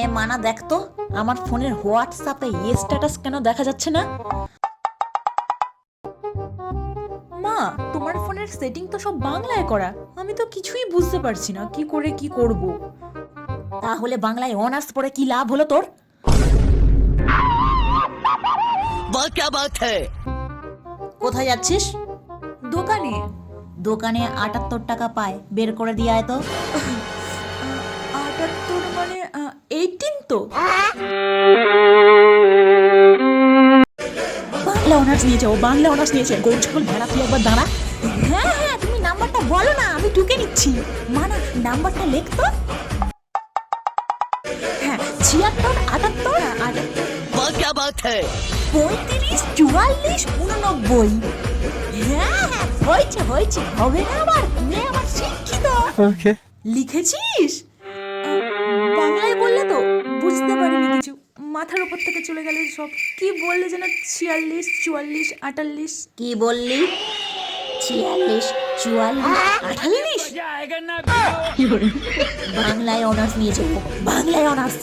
এ মানা দেখ তো আমার ফোনের হোয়াটসঅ্যাপে স্ট্যাটাস কেন দেখা যাচ্ছে না? মা, তোমার ফোনের সেটিং তো সব বাংলায় করা, আমি তো কিছুই বুঝতে পারছি না কি করে কি করব। তাহলে বাংলায় অনার্স পড়ে কি লাভ হলো তোর? কোথায় যাচ্ছিস? দোকানে। দোকানে 78 টাকা পায়, বের করে দিয়ে আয় তো। 78 মানে 18 তো। বাংলা অনার্স নিয়েছে, ও বাংলা অনার্স নিয়েছে। গরু ছাগল ভেড়া, তুই একবার দাঁড়া। হ্যাঁ হ্যাঁ, তুমি নাম্বারটা বলো না, আমি ঢুকে নিচ্ছি। মানা নাম্বারটা লেখ তো। হ্যাঁ, 76 78 35 44 89। হ্যাঁ হ্যাঁ, হয়েছে হয়েছে, হবে না আবার, মেয়ে আমার শিক্ষিত। লিখেছিস? বাংলায় বললে তো বুঝতে পারিনি কিছু, মাথার উপর থেকে চলে গেল সব। কি বললে যেন 46 44 48? কি বললি? 46 44 48? বাংলায় অনার্স নিয়েছে, বাংলায় অনার্স।